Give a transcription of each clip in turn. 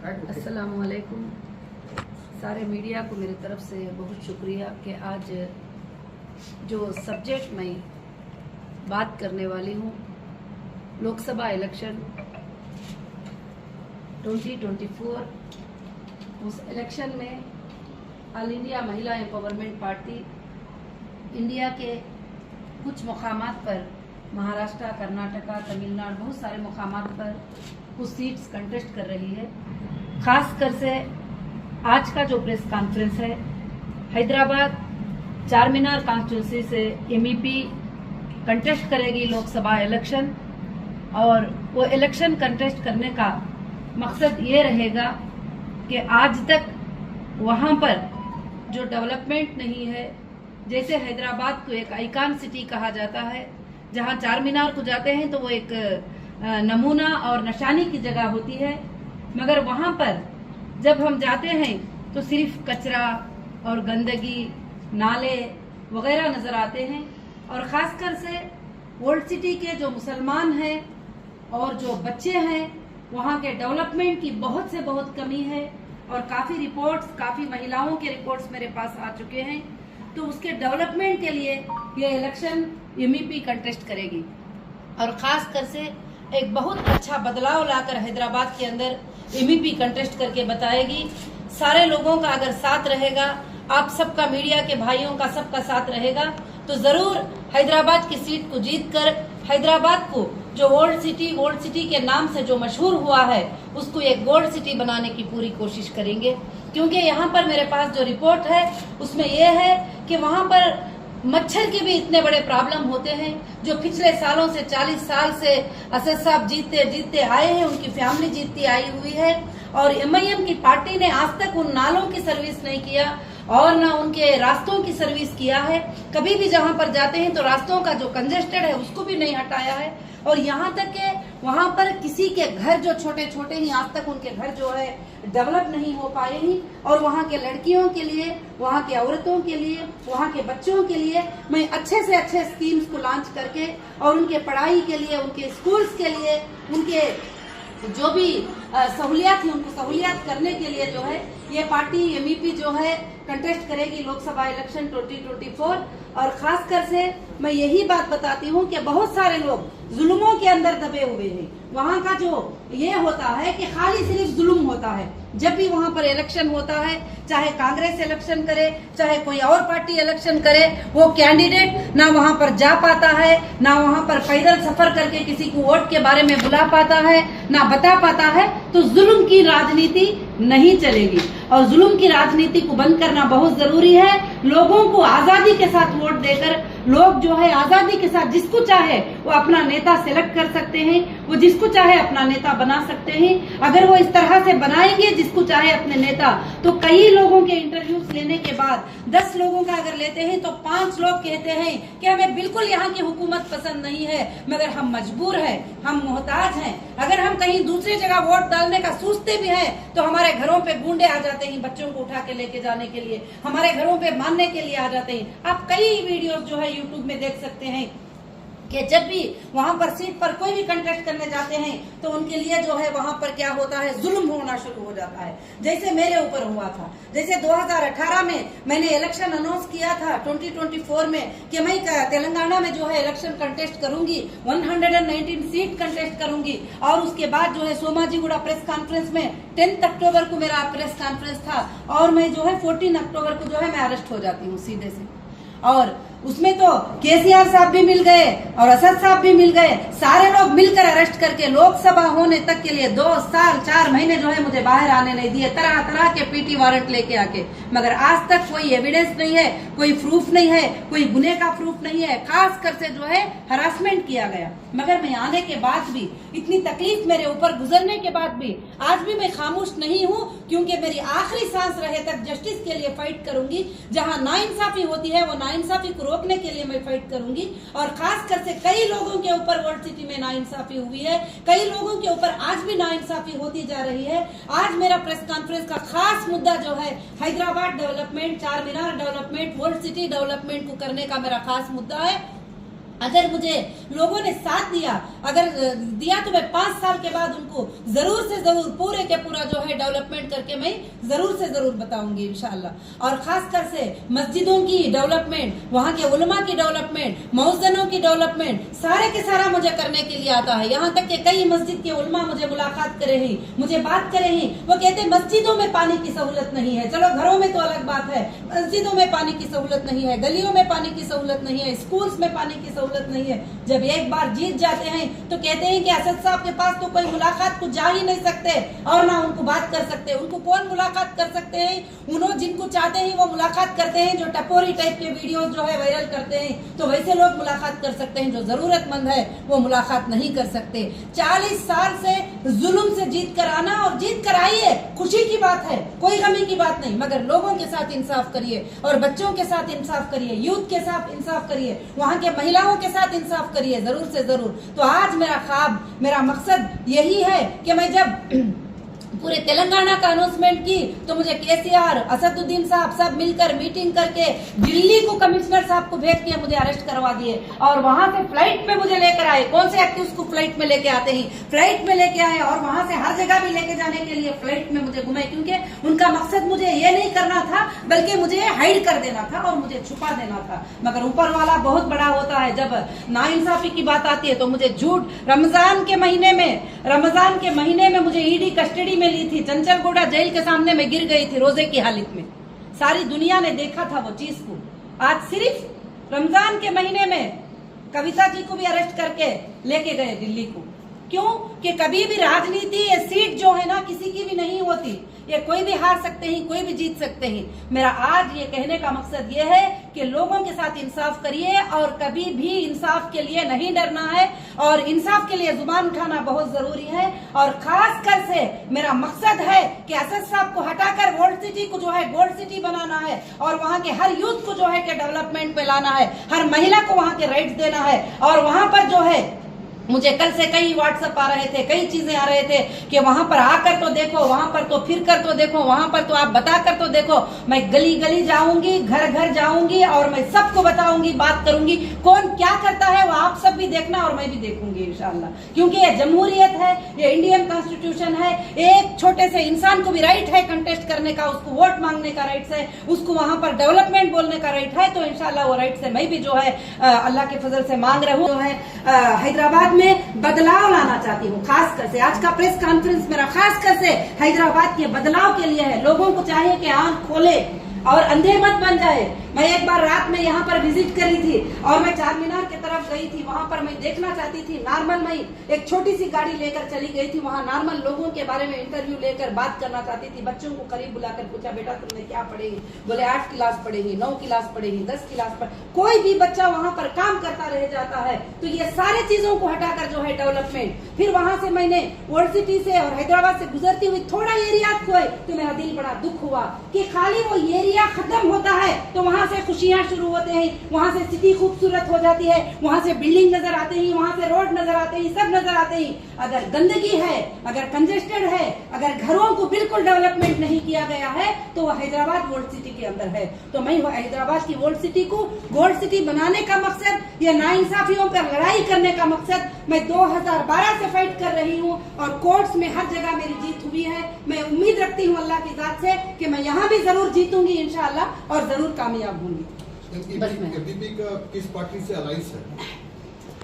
अस्सलाम वालेकुम। सारे मीडिया को मेरी तरफ से बहुत शुक्रिया कि आज जो सब्जेक्ट मैं बात करने वाली हूँ, लोकसभा इलेक्शन 2024, उस इलेक्शन में ऑल इंडिया महिला एम्पावरमेंट पार्टी इंडिया के कुछ मुकामात पर, महाराष्ट्र, कर्नाटका, तमिलनाडु, बहुत सारे मुकामात पर कुछ सीट्स कंटेस्ट कर रही है। खास कर से आज का जो प्रेस कॉन्फ्रेंस है, हैदराबाद चार मीनार कॉन्स्टिट्यूंसी से एमईपी कंटेस्ट करेगी लोकसभा इलेक्शन, और वो इलेक्शन कंटेस्ट करने का मकसद ये रहेगा कि आज तक वहां पर जो डेवलपमेंट नहीं है, जैसे हैदराबाद को एक आइकॉन सिटी कहा जाता है, जहां चार मीनार को जाते हैं तो वो एक नमूना और निशानी की जगह होती है, मगर वहां पर जब हम जाते हैं तो सिर्फ कचरा और गंदगी, नाले वगैरह नजर आते हैं। और खासकर से ओल्ड सिटी के जो मुसलमान हैं और जो बच्चे हैं, वहां के डेवलपमेंट की बहुत से बहुत कमी है। और काफी रिपोर्ट्स, काफी महिलाओं के रिपोर्ट्स मेरे पास आ चुके हैं, तो उसके डेवलपमेंट के लिए ये इलेक्शन एमईपी कंटेस्ट करेगी और खास कर से एक बहुत अच्छा बदलाव लाकर हैदराबाद के अंदर एमईपी कंटेस्ट करके बताएगी। सारे लोगों का अगर साथ रहेगा, आप सबका, मीडिया के भाइयों का, सबका साथ रहेगा, तो जरूर हैदराबाद की सीट को जीतकर हैदराबाद को, जो ओल्ड सिटी के नाम से जो मशहूर हुआ है, उसको एक गोल्ड सिटी बनाने की पूरी कोशिश करेंगे। क्योंकि यहाँ पर मेरे पास जो रिपोर्ट है उसमें यह है कि वहाँ पर मच्छर के भी इतने बड़े प्रॉब्लम होते हैं, जो पिछले सालों से 40 साल से असद साहब जीतते आए हैं, उनकी फैमिली जीतती आई हुई है, और एमआईएम की पार्टी ने आज तक उन नालों की सर्विस नहीं किया और न उनके रास्तों की सर्विस किया है। कभी भी जहां पर जाते हैं तो रास्तों का जो कंजेस्टेड है उसको भी नहीं हटाया है। और यहाँ तक के वहां पर किसी के घर जो छोटे छोटे ही, आज तक उनके घर जो है डेवलप नहीं हो पाए ही। और वहाँ के लड़कियों के लिए, वहाँ के औरतों के लिए, वहाँ के बच्चों के लिए मैं अच्छे से अच्छे स्कीम्स को लॉन्च करके, और उनके पढ़ाई के लिए, उनके स्कूल्स के लिए, उनके जो भी सहूलियात है, उनको सहूलियात करने के लिए जो है ये पार्टी एमईपी जो है कंटेस्ट करेगी लोकसभा इलेक्शन 2024। और खासकर से मैं यही बात बताती हूँ कि बहुत सारे लोग जुल्मों के अंदर दबे हुए हैं। वहाँ का जो ये होता है कि खाली सिर्फ जुल्म होता है। जब भी वहाँ पर इलेक्शन होता है, चाहे कांग्रेस इलेक्शन करे, चाहे कोई और पार्टी इलेक्शन करे, वो कैंडिडेट ना वहाँ पर जा पाता है, ना वहाँ पर पैदल सफर करके किसी को वोट के बारे में बुला पाता है, ना बता पाता है। तो जुल्म की राजनीति नहीं चलेगी, और जुल्म की राजनीति को बंद करना बहुत जरूरी है। लोगों को आजादी के साथ वोट देकर, लोग जो है आजादी के साथ जिसको चाहे वो अपना नेता सेलेक्ट कर सकते हैं, वो जिसको चाहे अपना नेता बना सकते हैं। अगर वो इस तरह से बनाएंगे जिसको चाहे अपने नेता, तो कई लोगों के इंटरव्यूज लेने के बाद 10 लोगों का अगर लेते हैं तो 5 लोग कहते हैं कि हमें बिल्कुल यहाँ की हुकूमत पसंद नहीं है, मगर हम मजबूर हैं, हम मोहताज हैं। अगर हम कहीं दूसरी जगह वोट डालने का सोचते भी हैं तो हमारे घरों पे गुंडे आ जाते हैं, बच्चों को उठा के लेके जाने के लिए, हमारे घरों पे मारने के लिए आ जाते हैं। आप कई वीडियोस जो है यूट्यूब में देख सकते हैं कि जब भी वहां पर सीट पर कोई भी कंटेस्ट करने जाते हैं तो उनके लिए जो है वहां पर क्या होता है, जुल्म होना शुरू हो जाता है। जैसे मेरे ऊपर हुआ था, जैसे 2018 में मैंने इलेक्शन अनाउंस किया था 2024 में कि मैं तेलंगाना में जो है इलेक्शन कंटेस्ट करूंगी, 119 सीट कंटेस्ट करूंगी। और उसके बाद जो है सोमाजीगुड़ा प्रेस कॉन्फ्रेंस में 10 अक्टूबर को मेरा प्रेस कॉन्फ्रेंस था, और मैं जो है 14 अक्टूबर को जो है मैं अरेस्ट हो जाती हूँ सीधे से। और उसमें तो केसीआर साहब भी मिल गए और असद साहब भी मिल गए, सारे लोग मिलकर अरेस्ट करके लोकसभा होने तक के लिए 2 साल 4 महीने जो है मुझे बाहर आने नहीं दिए, तरह तरह के पीटी वारंट लेके आके। मगर आज तक कोई एविडेंस नहीं है, कोई प्रूफ नहीं है, कोई गुने का प्रूफ नहीं है। खास कर से जो है हरासमेंट किया गया। मगर मैं आने के बाद भी, इतनी तकलीफ मेरे ऊपर गुजरने के बाद भी, आज भी मैं खामोश नहीं हूँ, क्योंकि मेरी आखिरी सांस रहे तक जस्टिस के लिए फाइट करूंगी। जहाँ नाइंसाफी होती है वो नाइंसाफी को रोकने के लिए मैं फाइट करूंगी। और खास कर से कई लोगों के ऊपर वर्ल्ड सिटी में नाइंसाफी हुई है, कई लोगों के ऊपर आज भी नाइंसाफी होती जा रही है। आज मेरा प्रेस कॉन्फ्रेंस का खास मुद्दा जो है हैदराबाद डेवलपमेंट, चार मीनार डेवलपमेंट, वर्ल्ड सिटी डेवलपमेंट को करने का मेरा खास मुद्दा है। अगर मुझे लोगों ने साथ दिया, अगर दिया तो मैं 5 साल के बाद उनको जरूर से जरूर पूरे के पूरा जो है डेवलपमेंट करके मैं जरूर से जरूर बताऊंगी इंशाल्लाह। और खासकर से मस्जिदों की डेवलपमेंट, वहाँ के उलमा की डेवलपमेंट, मौजनों की डेवलपमेंट, सारे के सारा मुझे करने के लिए आता है। यहाँ तक कि कई मस्जिद के उलमा मुझे मुलाकात करे ही, मुझे बात करे ही, वो कहते मस्जिदों में पानी की सहूलत नहीं है। चलो घरों में तो अलग बात है, मस्जिदों में पानी की सहूलत नहीं है, गलियों में पानी की सहूलत नहीं है, स्कूल्स में पानी की सहूलत नहीं है। जब एक बार जीत जाते हैं तो कहते हैं कि असद साहब के पास तो कोई मुलाकात को जा ही नहीं सकते और ना उनको बात कर सकते। उनको कौन मुलाकात कर सकते हैं? उन्होंने जिनको चाहते हैं वो मुलाकात करते हैं, जो टपोरी टाइप के वीडियोस जो है वायरल करते हैं, तो वैसे लोग मुलाकात कर सकते हैं। जो जरूरतमंद है वो मुलाकात नहीं कर सकते। 40 साल से जुल्म से जीत कर आना, और जीत कर आई है, खुशी की बात है, कोई गमी की बात नहीं, मगर लोगों के साथ इंसाफ करिए और बच्चों के साथ इंसाफ करिए, यूथ के साथ इंसाफ करिए, वहाँ के महिलाओं के साथ इंसाफ करिए जरूर से जरूर। तो आज मेरा ख्वाब, मेरा मकसद यही है कि मैं जब पूरे तेलंगाना का अनाउंसमेंट की तो मुझे केसीआर, असदुद्दीन साहब सब मिलकर मीटिंग करके दिल्ली को कमिश्नर साहब को भेज के मुझे अरेस्ट करवा दिए और वहां से फ्लाइट में मुझे लेकर आए। कौन से एक्टिव्स को फ्लाइट में लेके आते ही फ्लाइट में लेके आए और वहां से हर जगह भी लेके जाने के लिए फ्लाइट में मुझे घुमाए, क्योंकि उनका मकसद मुझे ये नहीं करना था बल्कि मुझे हाइड कर देना था और मुझे छुपा देना था। मगर ऊपर वाला बहुत बड़ा होता है। जब नाइंसाफी की बात आती है तो मुझे झूठ, रमजान के महीने में मुझे ईडी कस्टडी में ली थी, चंचलगौड़ा जेल के सामने में गिर गई थी रोजे की हालत में। सारी दुनिया ने देखा था वो चीज को। आज सिर्फ रमजान के महीने में कविता जी को भी अरेस्ट करके लेके गए दिल्ली को। क्यों? कि कभी भी राजनीति, ये सीट जो है ना किसी की भी नहीं होती, ये कोई भी हार सकते हैं, कोई भी जीत सकते हैं। मेरा आज ये कहने का मकसद ये है कि लोगों के साथ इंसाफ करिए और कभी भी इंसाफ के लिए नहीं डरना है और इंसाफ के लिए जुबान उठाना बहुत जरूरी है। और खासकर से मेरा मकसद है कि असद साहब को हटाकर वर्ल्ड सिटी को जो है गोल्ड सिटी बनाना है और वहाँ के हर यूथ को जो है कि डेवलपमेंट में लाना है, हर महिला को वहाँ के राइट्स देना है। और वहाँ पर जो है मुझे कल से कई व्हाट्सएप आ रहे थे, कई चीजें आ रहे थे कि वहां पर आकर तो देखो, वहां पर तो फिर कर तो देखो, वहां पर तो आप बता कर तो देखो। मैं गली गली जाऊंगी, घर घर जाऊंगी और मैं सबको बताऊंगी, बात करूंगी, कौन क्या करता है वो आप सब भी देखना और मैं भी देखूंगी इंशाल्लाह। क्योंकि ये जमहूरियत है, ये इंडियन कॉन्स्टिट्यूशन है। एक छोटे से इंसान को भी राइट है कंटेस्ट करने का, उसको वोट मांगने का राइट है, उसको वहां पर डेवलपमेंट बोलने का राइट है। तो इंशाल्लाह वो राइट से मैं भी जो है अल्लाह के फजल से मांग रही हूँ। जो है हैदराबाद में बदलाव लाना चाहती हूँ। खासकर से आज का प्रेस कॉन्फ्रेंस मेरा खासकर से हैदराबाद के बदलाव के लिए है। लोगों को चाहिए कि आंख खोले और अंधे मत बन जाए। मैं एक बार रात में यहाँ पर विजिट करी थी और मैं चार मीनार की तरफ गई थी। वहाँ पर मैं देखना चाहती थी नॉर्मल, मैं एक छोटी सी गाड़ी लेकर चली गई थी। वहाँ नॉर्मल लोगों के बारे में इंटरव्यू लेकर बात करना चाहती थी। बच्चों को करीब बुलाकर पूछा, बेटा तुमने क्या पढ़ेगी? बोले 8 क्लास पढ़ेगी, 9 क्लास पढ़ेगी, 10 क्लास पढ़। कोई भी बच्चा वहाँ पर काम करता रह जाता है। तो ये सारे चीजों को हटाकर जो है डेवलपमेंट। फिर वहाँ से मैंने वर्ल्ड सिटी से और हैदराबाद से गुजरती हुई थोड़ा एरिया खोए तो मेरा दिल बड़ा दुख हुआ कि खाली वो एरिया खत्म होता है तो वहाँ से खुशियाँ शुरू होते हैं, वहाँ से सिटी खूबसूरत हो जाती है, वहाँ से बिल्डिंग नजर आते हैं, वहाँ से रोड नजर आते हैं, सब नजर आते हैं। अगर गंदगी है, अगर कंजेस्टेड है, अगर घरों को बिल्कुल डेवलपमेंट नहीं किया गया है तो वह हैदराबाद गोल्ड सिटी के अंदर है। तो मैं हैदराबाद की गोल्ड सिटी को गोल्ड सिटी बनाने का मकसद, या नाइंसाफियों पर लड़ाई करने का मकसद मैं 2012 से फाइट कर रही हूँ और कोर्ट्स में हर जगह मेरी जीत हुई है। मैं उम्मीद रखती हूँ अल्लाह की जात से कि मैं यहाँ भी जरूर जीतूंगी इंशाअल्लाह और जरूर कामयाब होंगी। एबीपी का किस पार्टी से अलायंस है?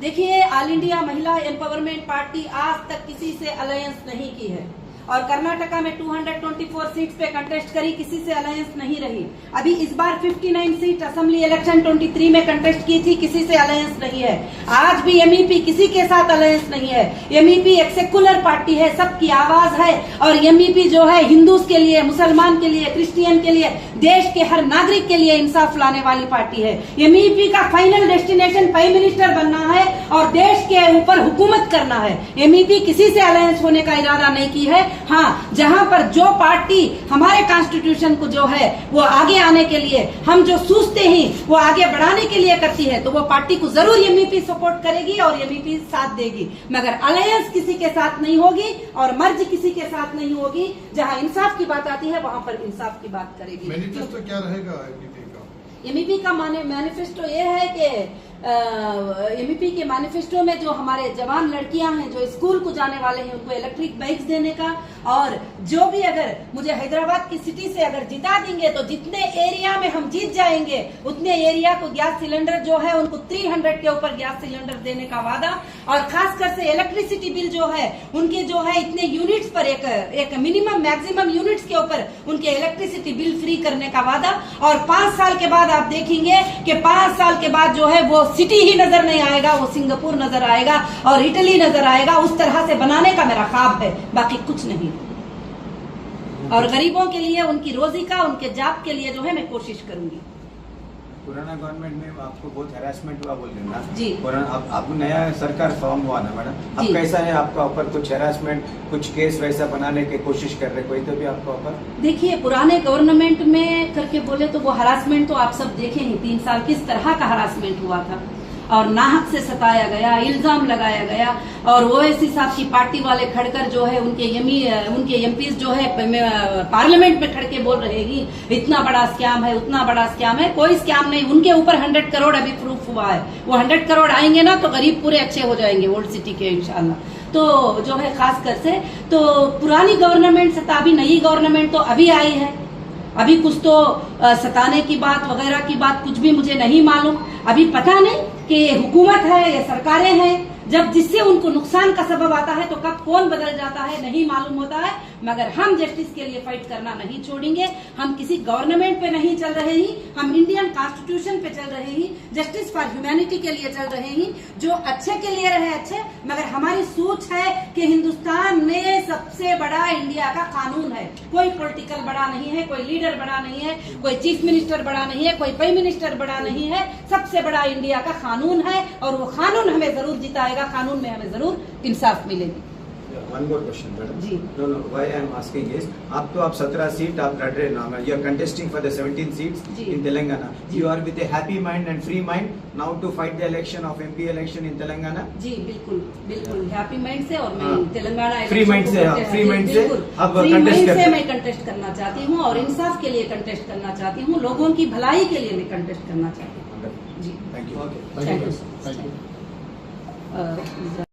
देखिए, ऑल इंडिया महिला एम्पावरमेंट पार्टी आज तक किसी से अलायंस नहीं की है और कर्नाटका में 224 सीट्स पे कंटेस्ट करी, किसी से अलायंस नहीं रही। अभी इस बार 59 सीट असेंबली इलेक्शन 23 में कंटेस्ट की थी, किसी से अलायंस नहीं है। आज भी एमईपी किसी के साथ अलायंस नहीं है। एमईपी एक सेकुलर पार्टी है, सबकी आवाज है और एमईपी जो है हिंदूज के लिए, मुसलमान के लिए, क्रिश्चियन के लिए, देश के हर नागरिक के लिए इंसाफ लाने वाली पार्टी है। एमईपी का फाइनल डेस्टिनेशन प्राइम मिनिस्टर बनना है और देश के ऊपर हुकूमत करना है। एमईपी किसी से अलायंस होने का इरादा नहीं की है। हाँ, जहां पर जो पार्टी हमारे कॉन्स्टिट्यूशन को जो है वो आगे आने के लिए, हम जो सोचते हैं वो आगे बढ़ाने के लिए करती है, तो वो पार्टी को जरूर एमईपी सपोर्ट करेगी और एमईपी साथ देगी। मगर अलायंस किसी के साथ नहीं होगी और मर्ज किसी के साथ नहीं होगी। जहां इंसाफ की बात आती है वहां पर इंसाफ की बात करेगी। मैनिफेस्टो क्या रहेगा एमईपी का? एमईपी का मैनिफेस्टो ये है कि एमपी के मैनिफेस्टो में जो हमारे जवान लड़कियां हैं जो स्कूल को जाने वाले हैं उनको इलेक्ट्रिक बाइक्स देने का, और जो भी अगर मुझे हैदराबाद की सिटी से अगर जिता देंगे तो जितने एरिया में हम जीत जाएंगे उतने एरिया को गैस सिलेंडर जो है उनको 300 के ऊपर गैस सिलेंडर देने का वादा, और खासकर से इलेक्ट्रिसिटी बिल जो है उनके जो है इतने यूनिट्स पर एक मिनिमम मैक्सिमम यूनिट्स के ऊपर उनके इलेक्ट्रिसिटी बिल फ्री करने का वादा। और 5 साल के बाद आप देखेंगे कि 5 साल के बाद जो है वो सिटी ही नजर नहीं आएगा, वो सिंगापुर नजर आएगा और इटली नजर आएगा। उस तरह से बनाने का मेरा ख्वाब है, बाकी कुछ नहीं। और गरीबों के लिए उनकी रोजी का, उनके जाप के लिए जो है मैं कोशिश करूंगी। पुराना गवर्नमेंट में आपको बहुत हैरेसमेंट हुआ बोल रहे हैं ना जी। पुराना अब नया सरकार फॉर्म हुआ ना मैडम, अब जी। कैसा है आपका ऊपर कुछ हैरेसमेंट, कुछ केस वैसा बनाने की कोशिश कर रहे कोई तो भी आपका ऊपर? देखिए, पुराने गवर्नमेंट में करके बोले तो वो हरासमेंट तो आप सब देखे ही, 3 साल किस तरह का हरासमेंट हुआ था और नाहक से सताया गया, इल्जाम लगाया गया। और ओवैसी साहब की पार्टी वाले खड़कर जो है उनके एमपीज जो है पार्लियामेंट में खड़ के बोल रहे हैं इतना बड़ा स्कैम है, उतना बड़ा स्कैम है। कोई स्कैम नहीं, उनके ऊपर 100 करोड़ अभी प्रूफ हुआ है। वो 100 करोड़ आएंगे ना तो गरीब पूरे अच्छे हो जाएंगे ओल्ड सिटी के इंशाल्लाह। तो जो है खास कर से तो पुरानी गवर्नमेंट से अभी नई गवर्नमेंट तो अभी आई है, अभी कुछ तो सताने की बात वगैरह की बात कुछ भी मुझे नहीं मालूम। अभी पता नहीं कि ये हुकूमत है या सरकारें हैं, जब जिससे उनको नुकसान का सबब आता है तो कब कौन बदल जाता है नहीं मालूम होता है। मगर हम जस्टिस के लिए फाइट करना नहीं छोड़ेंगे। हम किसी गवर्नमेंट पे नहीं चल रहे हैं, हम इंडियन कॉन्स्टिट्यूशन पे चल रहे हैं, जस्टिस फॉर ह्यूमैनिटी के लिए चल रहे हैं। जो अच्छे के लिए रहे अच्छे, मगर हमारी सोच है कि हिंदुस्तान में सबसे बड़ा इंडिया का कानून है। कोई पॉलिटिकल बड़ा नहीं है, कोई लीडर बड़ा नहीं है, कोई चीफ मिनिस्टर बड़ा नहीं है, कोई प्राइम मिनिस्टर बड़ा नहीं है। सबसे बड़ा इंडिया का कानून है और वो कानून हमें जरूर जिताएगा, कानून में हमें जरूर इंसाफ मिलेगी। One more question, madam. Ji. No, why I am asking is, आप 17 सीट आप लड़ रहे ना, you are contesting for the 17 seats ji. in Telangana. Ji. You are with a happy mind and free mind now to fight the election of MP election in Telangana. जी बिल्कुल बिल्कुल, happy mind से। और मैं हाँ। Telangana Free election mind को से, करते हैं। free जी, mind से बिल्कुल। आप Free contest mind करते से हैं। मैं कंटेस्ट करना चाहती हूँ और इंसाफ के लिए कंटेस्ट करना चाहती हूँ, लोगों की भलाई के लिए मैं कंटेस्ट करना चाहती हूँ। जी Thank you. Okay, thank you. Thank you. Thank you.